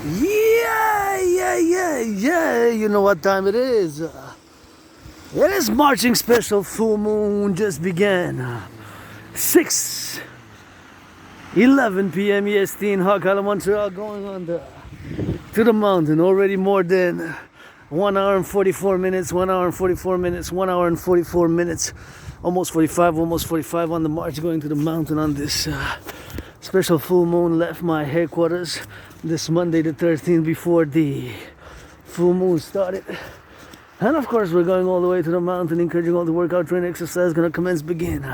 Yeah. You know what time it is. It is marching special. Full moon just began. 6:11 p.m. EST in Hakala, Montreal, going on to the mountain. Already more than 1 hour and 44 minutes, 1 hour and 44 minutes, 1 hour and 44 minutes, almost 45 on the march going to the mountain on this special full moon. Left my headquarters this Monday the 13th before the full moon started. And of course we're going all the way to the mountain, encouraging all the workout, training, exercise, gonna commence, begin.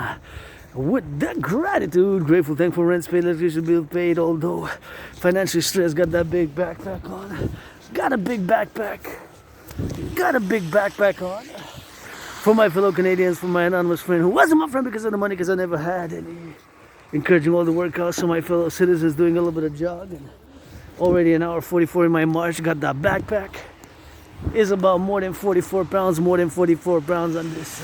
With that gratitude, grateful, thankful, rent paid, electricity bill paid, although financially stressed, got that big backpack on. Got a big backpack on. For my fellow Canadians, for my anonymous friend who wasn't my friend because of the money, because I never had any. Encouraging all the workouts, so my fellow citizens doing a little bit of jogging. Already an hour 44 in my march, got that backpack. Is about more than 44 pounds on this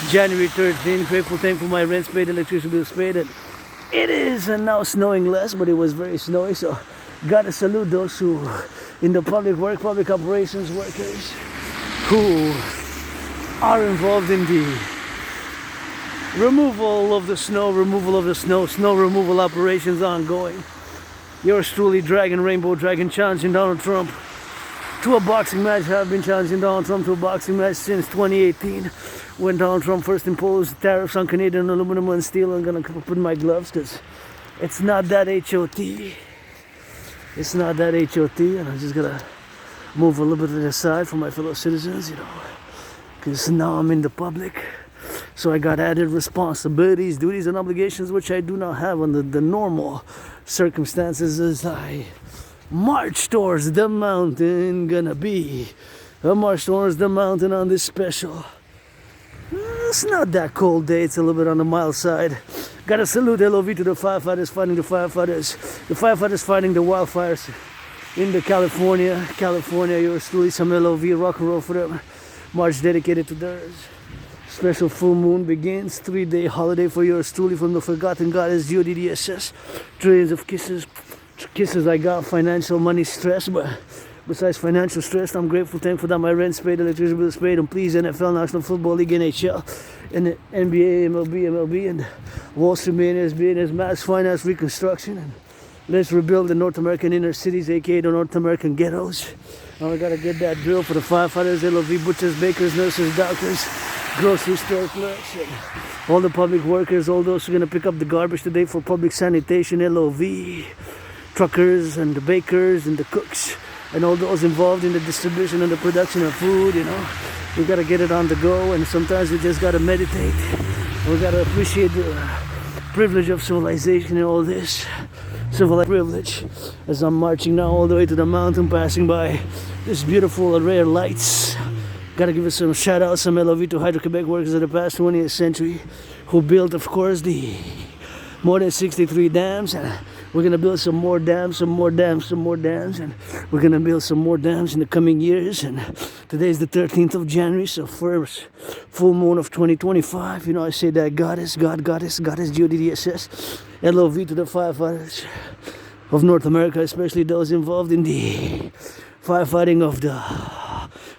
January 13th. Grateful, thankful, my rent's paid, electricity bills paid. And it is now snowing less, but it was very snowy, so gotta salute those who in the public operations workers who are involved in the removal of the snow removal operations ongoing. Yours truly, Rainbow Dragon, challenging Donald Trump to a boxing match. Have been challenging Donald Trump to a boxing match since 2018, when Donald Trump first imposed tariffs on Canadian aluminum and steel. I'm gonna put my gloves because it's not that HOT. And I'm just gonna move a little bit to the side for my fellow citizens, because now I'm in the public. So I got added responsibilities, duties, and obligations which I do not have under the normal circumstances as I march towards the mountain. Gonna be a march towards the mountain on this special. It's not that cold day, it's a little bit on the mild side. Gotta salute LOV to the firefighters fighting the firefighters. The firefighters fighting the wildfires in the California, yours truly, some LOV, rock and roll for them. March dedicated to theirs. Special full moon begins, 3-day holiday for yours truly from the forgotten goddess GODDSS. Trillions of kisses I got, financial money stress, but besides financial stress, I'm grateful, thankful that my rent's paid, electricity bills paid, and please NFL, National Football League, NHL, and the NBA, MLB, and Wall Street billionaires, mass finance reconstruction, and let's rebuild the North American inner cities, aka the North American ghettos. And we gotta get that drill for the firefighters, LOV, butchers, bakers, nurses, doctors, grocery store clerks, and all the public workers, all those who are gonna pick up the garbage today for public sanitation, LOV, truckers and the bakers and the cooks, and all those involved in the distribution and the production of food. We gotta get it on the go, and sometimes we just gotta meditate. We gotta appreciate the privilege of civilization and all this civilized privilege. As I'm marching now all the way to the mountain, passing by this beautiful array of lights. Gotta give us some shout outs, some LOV to Hydro-Quebec workers of the past 20th century who built, of course, the more than 63 dams. And we're gonna build some more dams, and we're gonna build some more dams in the coming years. And today's the 13th of January, so first full moon of 2025. I say that goddess, GODDSS, LOV to the firefighters of North America, especially those involved in the firefighting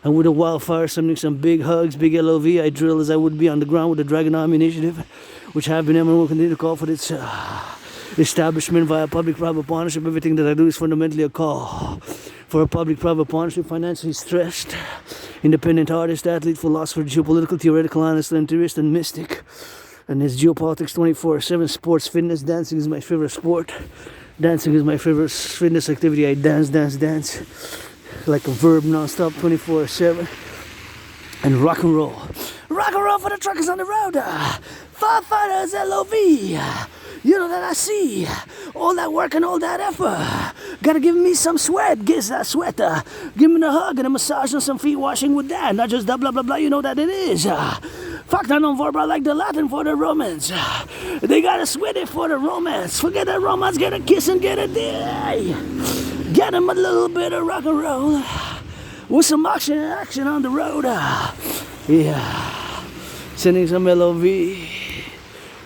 and with the wildfire, sending some big hugs, big LOV. I drill as I would be on the ground with the Dragon Army Initiative, which have been and will continue to call for its establishment via public-private partnership. Everything that I do is fundamentally a call for a public-private partnership. Financially stressed, independent artist, athlete, philosopher, geopolitical, theoretical, honest, enthusiast, and mystic. And it's geopolitics 24/7, sports, fitness. Dancing is my favorite sport. Dancing is my favorite fitness activity. I dance like a verb non-stop 24/7. And rock and roll for the truckers on the road. Firefighters, LOV. You know that I see all that work and all that effort. Gotta give me some sweat. Give that sweat. Give me a hug and a massage and some feet washing with that. Not just that blah blah blah. You know that it is. Fuck that non verbal like the Latin for the Romans. They gotta sweat it for the romance. Forget the romance. Get a kiss and get a day. Get them a little bit of rock and roll with some action on the road. Sending some LOV.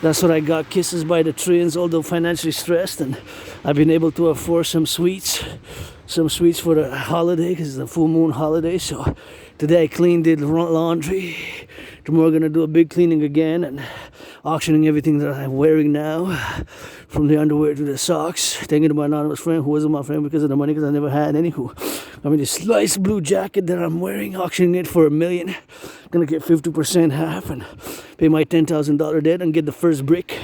That's what I got. Kisses by the trillions, although financially stressed, and I've been able to afford some sweets some sweets for the holiday because it's a full moon holiday. So today I cleaned, did laundry. Tomorrow gonna do a big cleaning again and auctioning everything that I'm wearing now, from the underwear to the socks. Thanking to my anonymous friend who wasn't my friend because of the money, because I never had any. I mean, this nice blue jacket that I'm wearing, auctioning it for $1 million. Gonna get 50% half and pay my $10,000 debt and get the first brick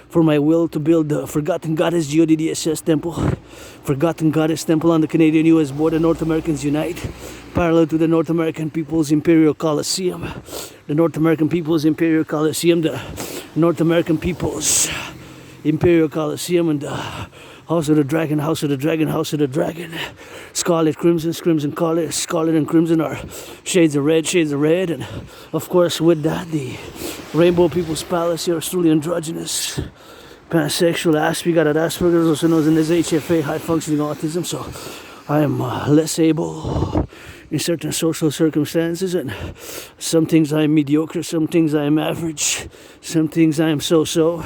for my will to build the Forgotten Goddess GODDSS temple, Forgotten Goddess temple on the Canadian-US border. North Americans unite, parallel to the North American People's Imperial Coliseum. The North American People's Imperial Coliseum, the North American People's Imperial Coliseum, and the House of the Dragon, House of the Dragon, House of the Dragon. Scarlet, crimson, crimson, scarlet and crimson are shades of red, and of course with that the Rainbow People's Palace here is truly androgynous, pansexual, we got Asperger's, also known as HFA, high functioning autism. So I am less able in certain social circumstances, and some things I am mediocre, some things I am average, some things I am so-so.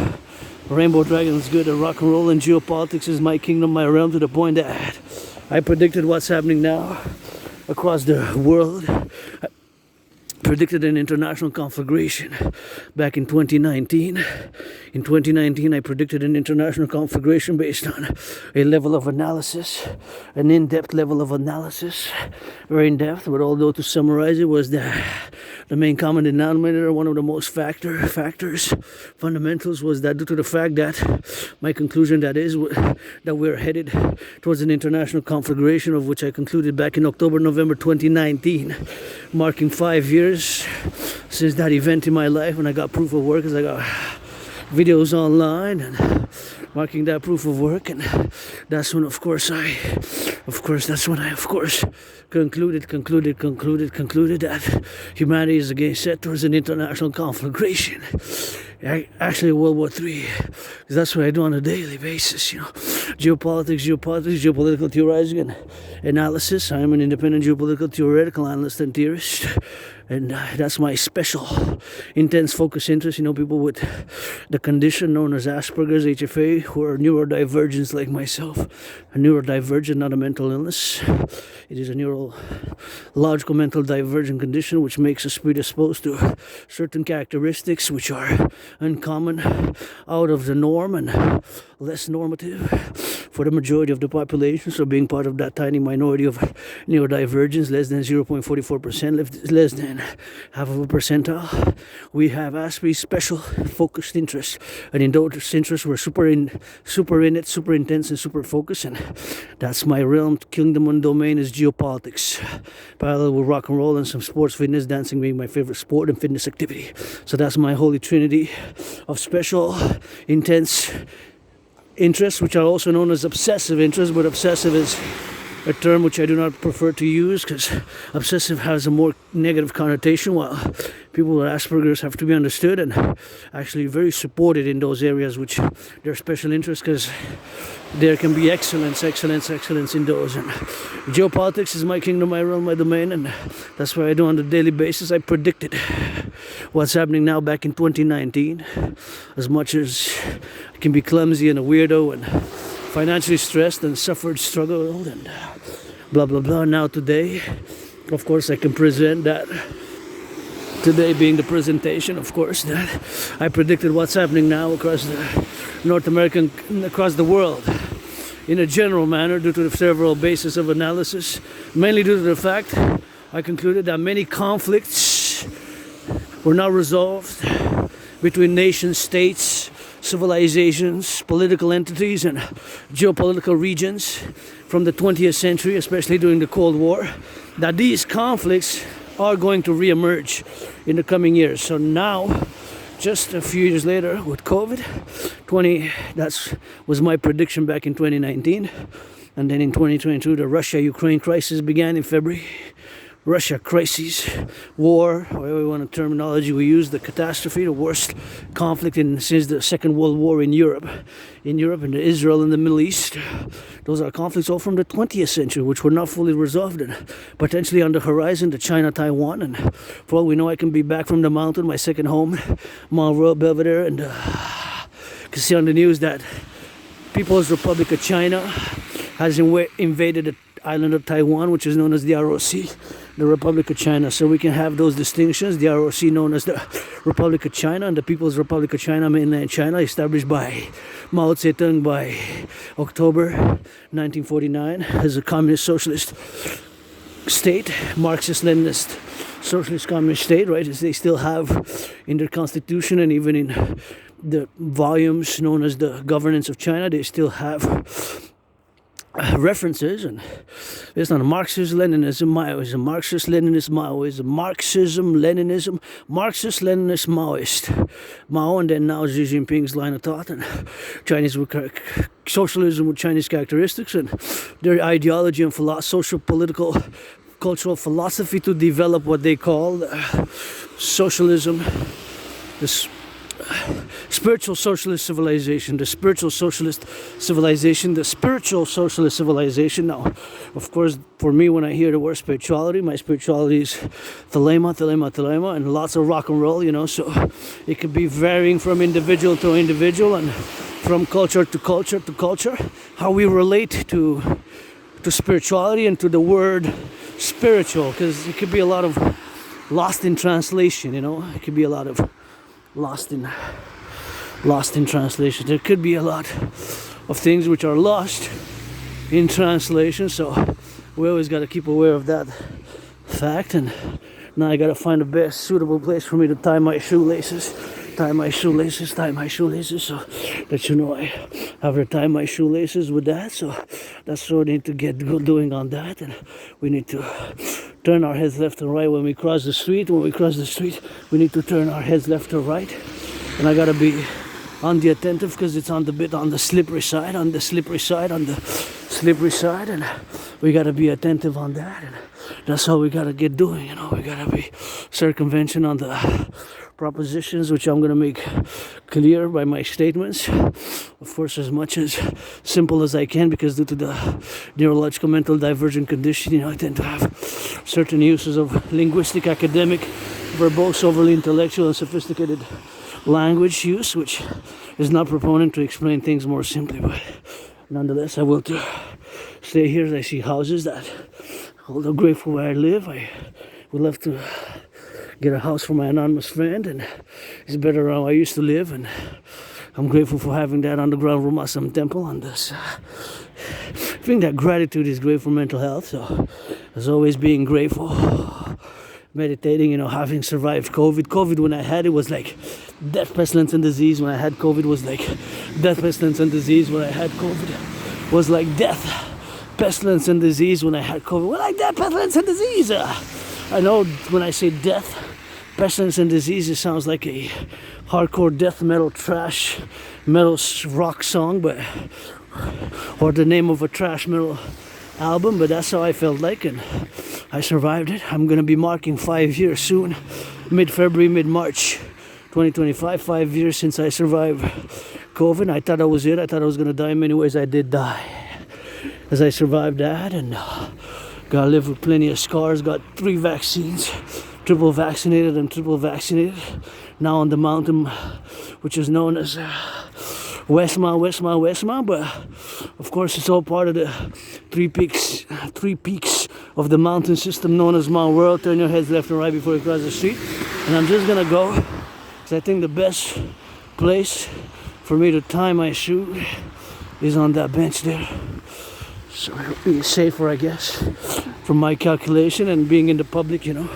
Rainbow Dragon is good at rock and roll, and geopolitics is my kingdom, my realm, to the point that I predicted what's happening now across the world. I predicted an international conflagration back in 2019. In 2019, I predicted an international conflagration based on a level of analysis, an in-depth level of analysis, very in-depth, but although to summarize it was that the main common denominator, one of the most fundamentals, was that due to the fact that my conclusion that we're headed towards an international conflagration, of which I concluded back in October, November 2019, marking 5 years since that event in my life, when I got proof of work, because I got videos online and marking that proof of work. And that's when of course I concluded that humanity is again set towards an international conflagration, actually World War III, because that's what I do on a daily basis. Geopolitical theorizing and analysis. I am an independent geopolitical theoretical analyst and theorist, and that's my special intense focus interest. People with the condition known as Asperger's, HFA, who are neurodivergents like myself. A neurodivergent, not a mental illness. It is a neurological mental divergent condition which makes us predisposed to certain characteristics which are uncommon, out of the norm, and less normative for the majority of the population. So being part of that tiny minority of neurodivergence, less than 0.44%, less than half of a percentile, we have Asperger's special focused interest. And in those interests, we're super in it, super intense and super focused. And that's my realm, kingdom and domain is geopolitics. Parallel with rock and roll and some sports, fitness, dancing being my favorite sport and fitness activity. So that's my holy trinity of special, intense interests, which are also known as obsessive interests, but obsessive is a term which I do not prefer to use because obsessive has a more negative connotation, while people with Asperger's have to be understood and actually very supported in those areas which their special interests, because there can be excellence in those. And geopolitics is my kingdom, my realm, my domain, and that's what I do on a daily basis. I predicted what's happening now back in 2019. As much as I can be clumsy and a weirdo and financially stressed and struggled and blah blah blah, now today of course I can present that, today being the presentation, of course, that I predicted what's happening now across the North American, across the world in a general manner, due to the several bases of analysis, mainly due to the fact I concluded that many conflicts were not resolved between nation states, civilizations, political entities, and geopolitical regions from the 20th century, especially during the Cold War, that these conflicts are going to re-emerge in the coming years. So now, just a few years later with COVID, that was my prediction back in 2019. And then in 2022, the Russia-Ukraine crisis began in February. Russia crisis, war, whatever one terminology we use, the catastrophe, the worst conflict since the Second World War in Europe and Israel and the Middle East. Those are conflicts all from the 20th century, which were not fully resolved and potentially on the horizon to China, Taiwan. And for all we know, I can be back from the mountain, my second home, Mount Royal, Belvedere, and can see on the news that People's Republic of China has invaded island of Taiwan, which is known as the ROC, the Republic of China. So we can have those distinctions. The ROC known as the Republic of China, and the People's Republic of China, mainland China, established by Mao Zedong by October 1949 as a communist socialist state, Marxist-Leninist socialist communist state, right? As they still have in their constitution and even in the volumes known as the Governance of China, they still have references and based on Marxist-Leninism, Maoism, Marxist-Leninist Maoism, Marxism-Leninism, Marxist-Leninist Maoist, Mao, and then now Xi Jinping's line of thought and Chinese socialism with Chinese characteristics and their ideology and social, political, cultural philosophy to develop what they call socialism, this spiritual socialist civilization, the spiritual socialist civilization, the spiritual socialist civilization. Now, of course, for me, when I hear the word spirituality, my spirituality is thelema, and lots of rock and roll, you know, so it could be varying from individual to individual and from culture to culture to culture, how we relate to spirituality and to the word spiritual, because it could be a lot of lost in translation, you know, it could be a lot of lost in translation. There could be a lot of things which are lost in translation, so we always got to keep aware of that fact. And now I got to find the best suitable place for me to tie my shoelaces, so that you know I have to tie my shoelaces with that. So that's what we need to get doing on that, and we need to turn our heads left and right when we cross the street. When we cross the street, we need to turn our heads left or right. And I gotta be on the attentive because it's on the slippery side, and we gotta be attentive on that. And that's how we gotta get doing, you know. We gotta be circumvention on the propositions which I'm gonna make clear by my statements, of course, as much as simple as I can, because due to the neurological mental divergent condition, you know, I tend to have certain uses of linguistic, academic, verbose, overly intellectual and sophisticated language use, which is not proponent to explain things more simply. But nonetheless, I will stay here as I see houses that, although grateful where I live, I would love to get a house for my anonymous friend, and it's better where I used to live, and I'm grateful for having that underground room at some temple on this. I think that gratitude is great for mental health, so as always being grateful, meditating, you know, having survived COVID when I had it was like death, pestilence and disease. When I had COVID was like death, pestilence and disease. When I had COVID was like death, pestilence and disease. When I had COVID was like death, pestilence and disease. I know when I say death, pestilence and disease, it sounds like a hardcore death metal, trash metal rock song, but or the name of a trash metal album, but that's how I felt like, and I survived it. I'm gonna be marking 5 years soon, mid-February, mid-March 2025, 5 years since I survived COVID. I thought that was it. I thought I was gonna die. In many ways I did die as I survived that, and got to live with plenty of scars, got 3 vaccines, triple vaccinated and triple vaccinated, now on the mountain which is known as Westma, but of course it's all part of the three peaks of the mountain system known as Mount World. Turn your heads left and right before you cross the street, and I'm just gonna go because I think the best place for me to tie my shoe is on that bench there, so it'll be safer, I guess, from my calculation. And being in the public, you know,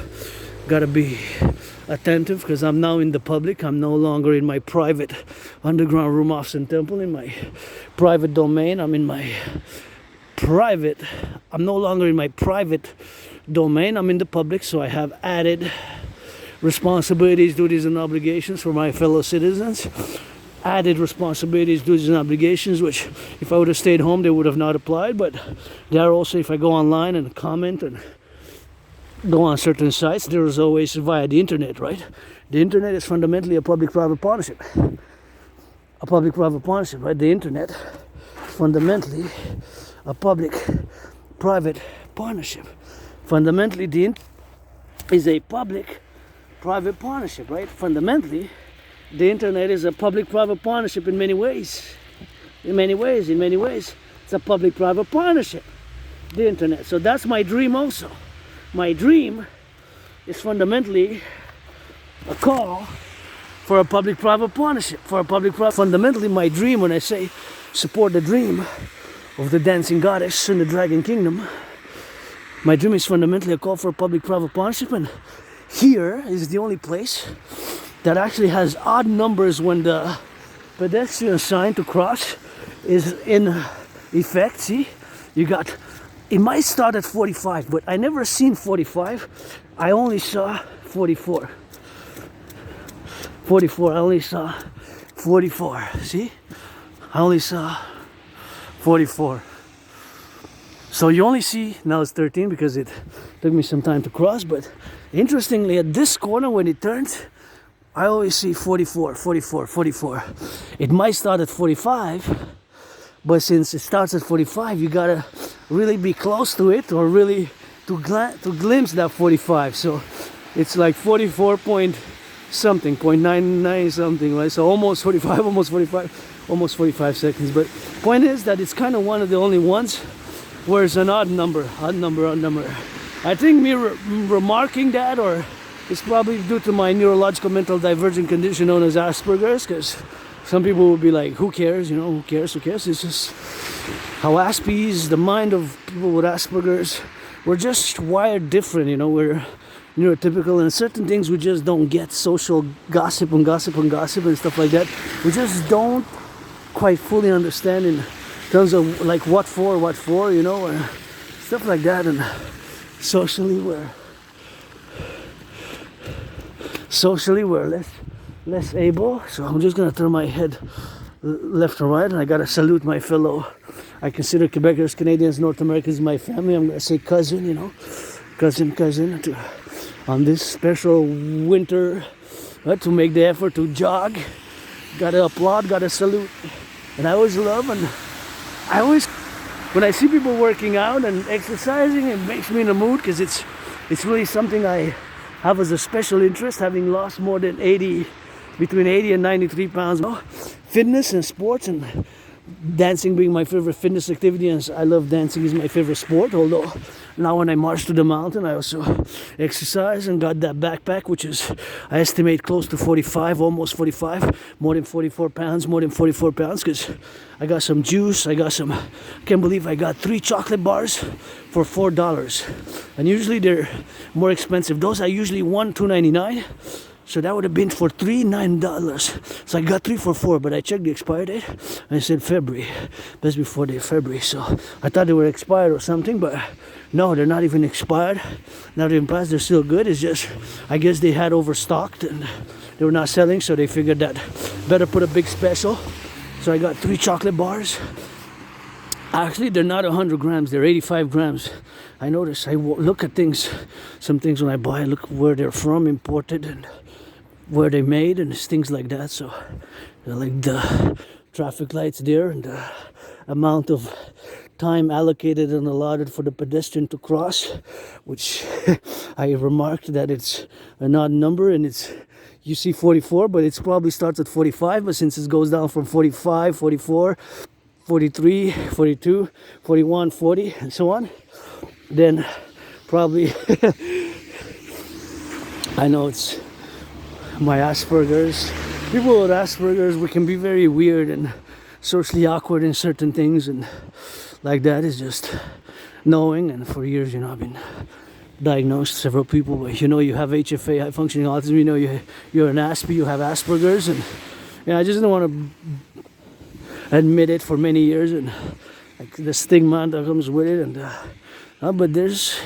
gotta be attentive because I'm now in the public. I'm no longer in my private underground room, office and temple, in my private domain. I'm no longer in my private domain. I'm in the public, so I have added responsibilities, duties and obligations for my fellow citizens. Added responsibilities, duties and obligations, which if I would have stayed home they would have not applied, but they are also, if I go online and comment and go on certain sites, there is always via the internet, right? The internet is fundamentally a public-private partnership. Right? The internet is fundamentally a public-private partnership. Fundamentally, is a public-private partnership, right? Fundamentally, the internet is a public-private partnership in many ways. It's a public-private partnership. the internet. So that's my dream also. My dream is fundamentally a call for a public-private partnership, for a public-private. Fundamentally, my dream, when I say support the dream of the dancing goddess in the dragon kingdom, my dream is fundamentally a call for a public-private partnership, and here is the only place that actually has odd numbers when the pedestrian sign to cross is in effect. See, you got, it might start at 45, but I never seen 45. I only saw 44. 44, I only saw 44. See, I only saw 44. So you only see, now it's 13 because it took me some time to cross, but interestingly at this corner when it turns, I always see 44, 44, 44. It might start at 45, but since it starts at 45, you gotta really be close to it or really to glimpse that 45. So it's like 44 point something, 0.99 something, right? So almost 45, almost 45, almost 45 seconds. But point is that it's kind of one of the only ones where it's an odd number, odd number, odd number. I think me remarking that, or it's probably due to my neurological mental divergent condition known as Asperger's, because some people will be like, who cares, you know, who cares, who cares? It's just how Aspies, the mind of people with Asperger's, we're just wired different, you know, we're neurotypical, and certain things we just don't get, social gossip and gossip and gossip and stuff like that, we just don't quite fully understand in terms of like what for, you know, or stuff like that. And socially we're less able. So I'm just gonna turn my head left or right, and I gotta salute my fellow, I consider Quebecers, Canadians, North Americans my family. I'm gonna say cousin, you know, cousin to, on this special winter, to make the effort to jog. Gotta applaud, gotta salute. And I always love, and I always, when I see people working out and exercising, it makes me in a mood, because it's really something I have as a special interest, having lost more than between 80 and 93 pounds. Fitness and sports, and dancing being my favorite fitness activity, and I love dancing is my favorite sport, although now when I march to the mountain I also exercise, and got that backpack which is, I estimate, close to 45, almost 45, more than 44 pounds, because I got some juice, I can't believe I got 3 chocolate bars for $4, and usually they're more expensive. Those are usually $2.99. So that would have been for $9. So I got 3 for $4, but I checked the expiry date and it said February, best before day February. So I thought they were expired or something, but no, they're not even expired, not even passed. They're still good. It's just, I guess they had overstocked and they were not selling, so they figured that better put a big special. So I got 3 chocolate bars. Actually, they're not 100 grams, they're 85 grams. I notice, I look at things, some things when I buy, I look where they're from, imported, and where they made, and things like that. So like the traffic lights there, and the amount of time allocated and allotted for the pedestrian to cross, which I remarked that it's an odd number, and it's, you see 44, but it probably starts at 45, but since it goes down from 45, 44, 43, 42, 41, 40, and so on, then probably I know it's my Asperger's. People with Asperger's, we can be very weird and socially awkward in certain things, and like that is just knowing. And for years, you know, I've been diagnosed, several people, but you know, you have HFA, high functioning autism, you know, you're an Aspie, you have Asperger's, and I just didn't want to admit it for many years, and like the stigma that comes with it, and but there's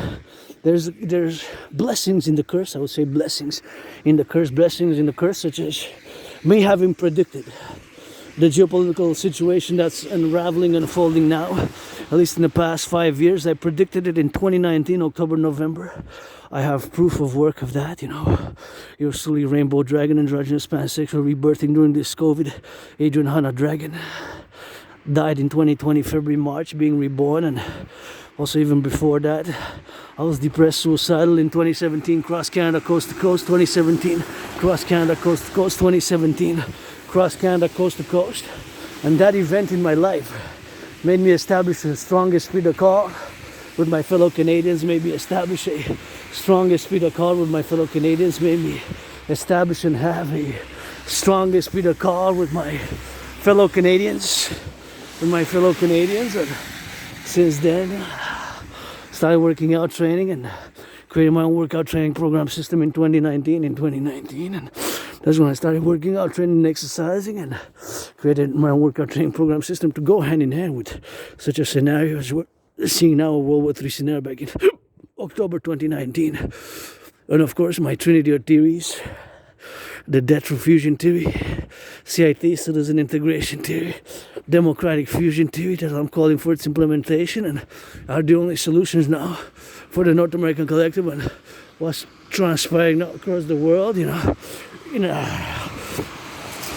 blessings in the curse. I would say blessings in the curse, such as me having predicted the geopolitical situation that's unfolding now, at least in the past 5 years. I predicted it in 2019, October, November. I have proof of work of that, you know. Your silly rainbow dragon, androgynous pansexual, rebirthing during this COVID. Adrian Hanna dragon died in 2020, February, March, being reborn, and also even before that, I was depressed, suicidal in 2017, cross Canada, coast to coast, 2017, cross Canada, coast to coast, 2017, cross Canada, coast to coast. And that event in my life made me establish the strongest spirit of call with my fellow Canadians, maybe establish a strong esprit de corps with my fellow Canadians, maybe establish and have a strong esprit de corps with my fellow Canadians, and since then started working out training and created my own workout training program system in 2019, and that's when I started working out, training and exercising, and created my own workout training program system to go hand in hand with such a scenario as we're seeing now, a World War III scenario back in October 2019. And of course, my trinity of theories, the debt through fusion theory, CIT, citizen integration theory, democratic fusion theory, that I'm calling for its implementation, and are the only solutions now for the North American collective and what's transpiring now across the world, in a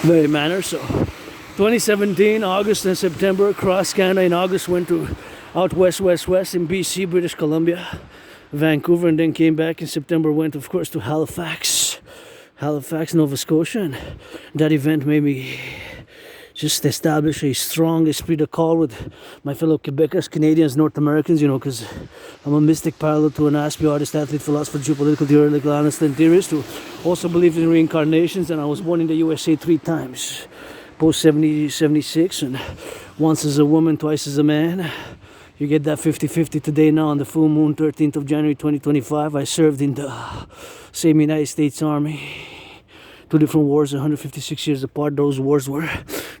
very manner. So 2017, August and September, across Canada. In August, went to out west in BC, British Columbia, Vancouver, and then came back in September, went of course to Halifax, Nova Scotia, and that event made me just establish a strong esprit de corps with my fellow Quebecers, Canadians, North Americans, because I'm a mystic parallel to an Aspie artist, athlete, philosopher, geopolitical, theoretical, honest, and theorist who also believed in reincarnations, and I was born in the USA 3 times, post 76, and once as a woman, twice as a man. You get that 50-50 today now on the full moon, 13th of January 2025. I served in the same United States Army. 2 different wars, 156 years apart. Those wars were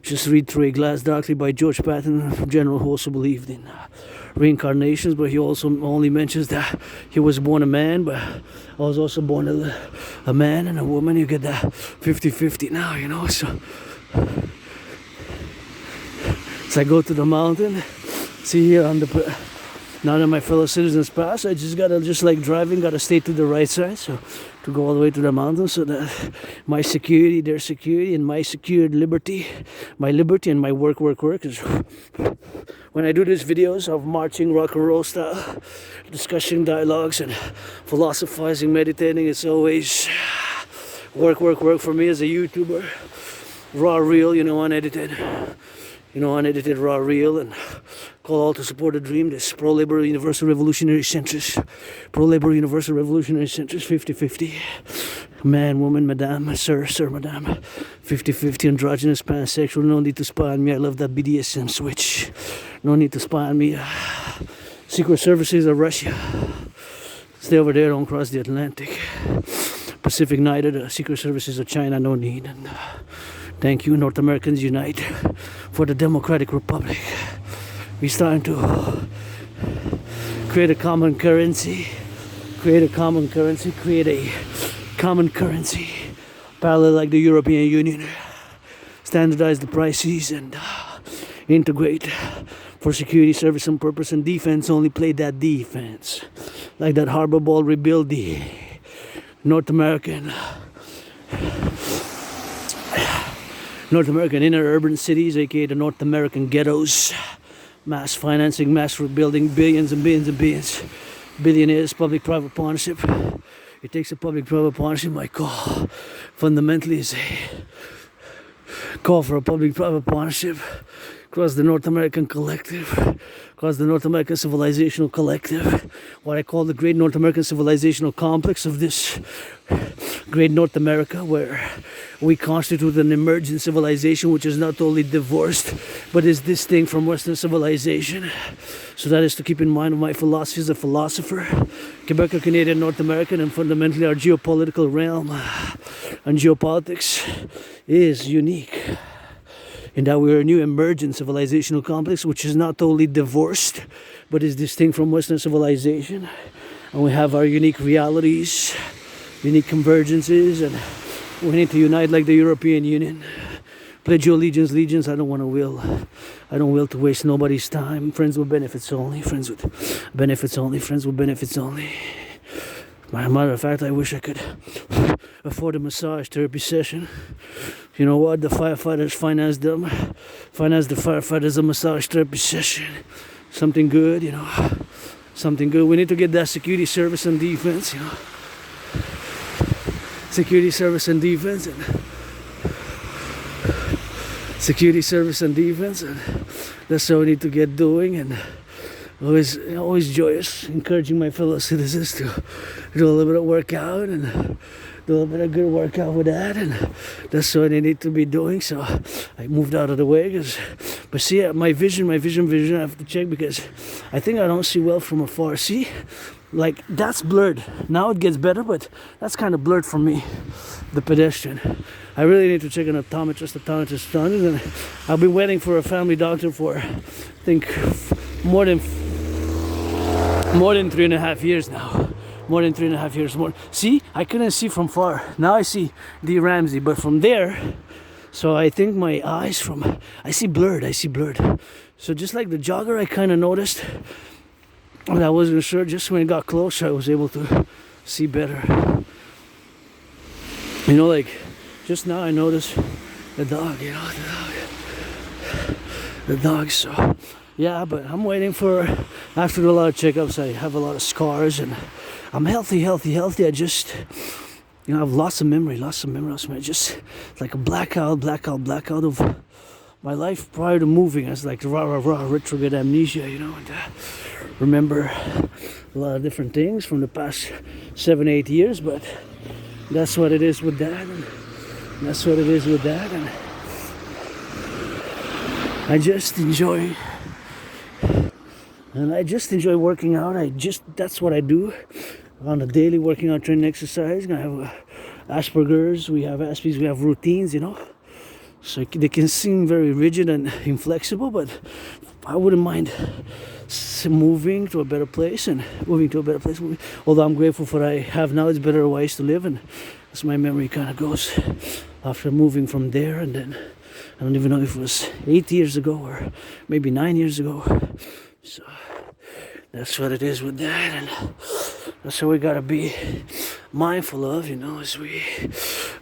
just read through a glass darkly by George Patton, a general who also believed in reincarnations, but he also only mentions that he was born a man, but I was also born a man and a woman. You get that 50-50 now, so I go to the mountain. See here now that my fellow citizens pass, I just like driving, gotta stay to the right side, so to go all the way to the mountain, so that my security, their security, and my secured liberty, my liberty and my work, is when I do these videos of marching rock and roll style, discussion, dialogues, and philosophizing, meditating, it's always work for me as a YouTuber, raw, real, unedited. Unedited, raw, real, and call all to support the dream. This pro-labor, universal revolutionary centrist, 50-50. Man, woman, madame, sir, madame. 50-50, androgynous, pansexual. No need to spy on me. I love that BDSM switch. No need to spy on me. Secret services of Russia. Stay over there, don't cross the Atlantic. Pacific neither. The secret services of China, no need. And, thank you, North Americans unite for the Democratic Republic. We're starting to create a common currency, parallel like the European Union, standardize the prices and integrate for security, service and purpose, and defense only play that defense. Like that harbor ball, rebuild the North American inner urban cities, aka the North American ghettos. Mass financing, mass rebuilding, billions and billions and billions. Billionaires, public-private partnership. It takes a public-private partnership. My call fundamentally is a call for a public-private partnership across the North American collective, across the North American civilizational collective, what I call the great North American civilizational complex of this great North America, where we constitute an emergent civilization which is not totally divorced but is distinct from Western civilization. So that is to keep in mind of my philosophy as a philosopher, Quebecer, Canadian, North American, and fundamentally our geopolitical realm and geopolitics is unique in that we are a new emergent civilizational complex which is not totally divorced but is distinct from Western civilization, and we have our unique realities, unique convergences, and we need to unite like the European Union. Pledge your allegiance. I don't will to waste nobody's time. Friends with benefits only. Friends with benefits only. Matter of fact, I wish I could afford a massage therapy session. You know what? The firefighters finance the firefighters a massage therapy session. Something good, Something good. We need to get that security, service, and defense, Security, service, and defense, and that's what we need to get doing. And always joyous, encouraging my fellow citizens to do a little bit of workout and do a little bit of good workout with that, and that's what they need to be doing. So I moved out of the way, but see, my vision, I have to check because I think I don't see well from afar. See, like that's blurred. Now it gets better, but that's kind of blurred for me, the pedestrian. I really need to check an optometrist, and I've been waiting for a family doctor for, I think, more than 3.5 years now. More than 3.5 years more. See, I couldn't see from far. Now I see D. Ramsey, but from there, so I think my eyes I see blurred. So just like the jogger, I kind of noticed, but I wasn't sure. Just when it got closer, I was able to see better. You know, like just now I noticed the dog. So yeah, but I'm waiting for, after a lot of checkups, I have a lot of scars and I'm healthy. I just, I've lost some memory. Just like a blackout of my life prior to moving. It's like retrograde amnesia, and remember a lot of different things from the past 7-8 years, but that's what it is with that, and I just enjoy working out. That's what I do on a daily, working out, training, exercise. I have Asperger's, we have routines, so they can seem very rigid and inflexible, but I wouldn't mind moving to a better place. Although I'm grateful for what I have now, it's better ways to live, and as my memory kind of goes after moving from there, and then I don't even know if it was 8 years ago or maybe 9 years ago. So that's what it is with that, and that's what we gotta be mindful of,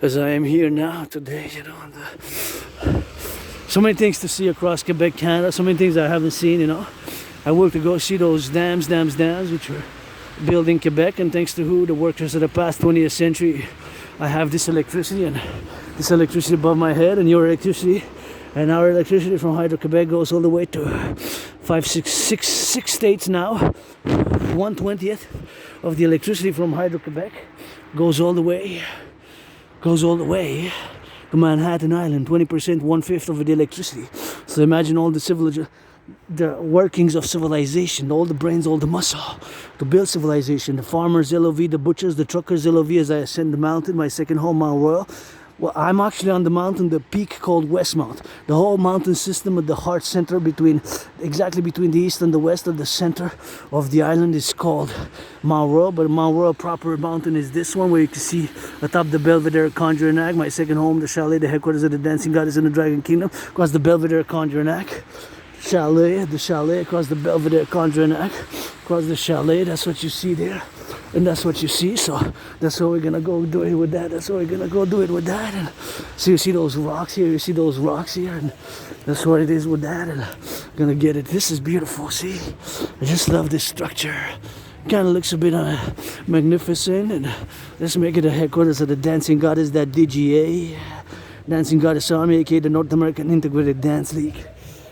as I am here now today, so many things to see across Quebec, Canada, so many things I haven't seen, I work to go see those dams, which were built in Quebec, and thanks to the workers of the past 20th century, I have this electricity above my head, and your electricity, and our electricity from Hydro-Quebec goes all the way to six states now. 1/20 of the electricity from Hydro-Quebec goes all the way to Manhattan Island. 20%, 1/5 of the electricity. So imagine all the workings of civilization, all the brains, all the muscle to build civilization. The farmers, LOV, the butchers, the truckers, LOV, as I ascend the mountain, my second home, Mount Royal. Well, I'm actually on the mountain, the peak called Westmount. The whole mountain system at the heart center exactly between the east and the west of the center of the island is called Mount Royal. But Mount Royal proper mountain is this one, where you can see atop the Belvedere Conjure and Ag, my second home, the chalet, the headquarters of the dancing goddess in the Dragon Kingdom, across the Belvedere Conjure and Ag. The chalet across the Belvedere Conjure and Ag, across the chalet, that's what you see there. And that's what you see, so that's what we're gonna go do it with that. And so you see those rocks here, and that's what it is with that, and gonna get it. This is beautiful, see? I just love this structure. Kind of looks a bit magnificent, and let's make it the headquarters of the dancing goddess, that DGA, Dancing Goddess Army, aka the North American Integrated Dance League,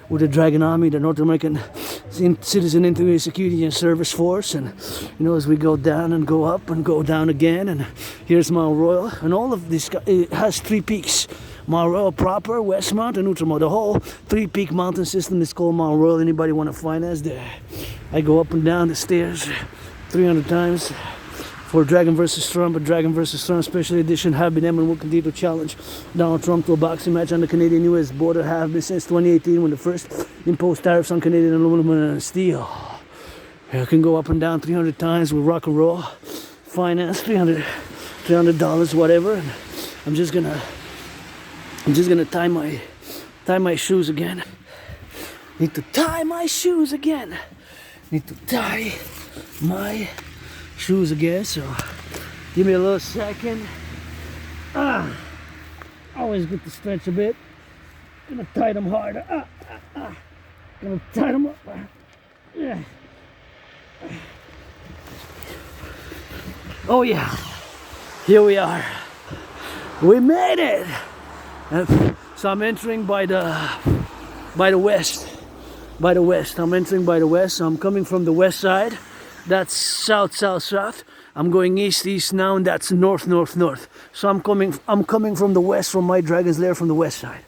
with the Dragon Army, the North American Citizen Integrated Security and Service Force. And as we go down and go up and go down again, and here's Mount Royal, and all of this, it has 3 peaks: Mount Royal proper, Westmount, and Outremont. The whole 3-peak mountain system is called Mount Royal. Anybody want to finance there? I go up and down the stairs 300 times for Dragon vs. Trump. A Dragon vs. Trump special edition have been and will continue to challenge Donald Trump to a boxing match on the Canadian-US border. Have been since 2018, when the first imposed tariffs on Canadian aluminum and steel. I can go up and down 300 times with rock and roll finance, $300, whatever. And I'm just gonna tie my shoes again. Need to tie my shoes again. So give me a little second. Always good to stretch a bit. Gonna tie them harder. Gonna tie them up. Yeah. Oh yeah, here we are. We made it. So I'm entering by the west. by the west. I'm entering by the west. So I'm coming from the west side. That's south, south, south. I'm going east, east now, and that's north, north, north. So I'm coming from the west, from my dragon's lair, from the west side.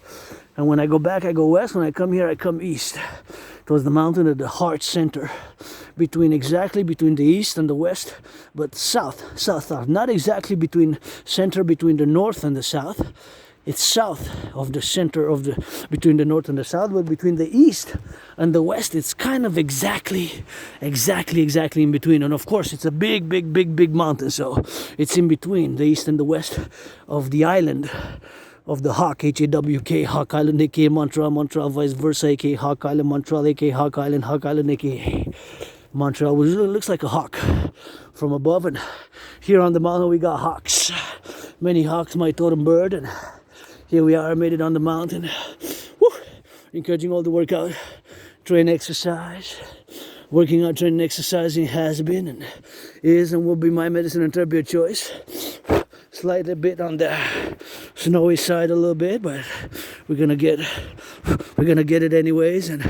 And when I go back, I go west. When I come here, I come east, towards the mountain at the heart center, exactly between the east and the west, but south, south, south. Not exactly between the north and the south. It's south of the center between the north and the south, but between the east and the west, it's kind of exactly in between. And of course, it's a big mountain, so it's in between the east and the west of the island of the Hawk, H-A-W-K, Hawk Island, aka Montreal, Montreal, vice versa, aka Hawk Island, Montreal, aka Hawk Island, aka Montreal, which looks like a hawk from above. And here on the mountain, we got hawks. Many hawks, my totem bird, and here we are, I made it on the mountain. Woo! Encouraging all the workout, train, exercise. Working out, training, exercising has been and is and will be my medicine and therapy of choice. Slightly bit on the snowy side a little bit, but we're gonna get it anyways. And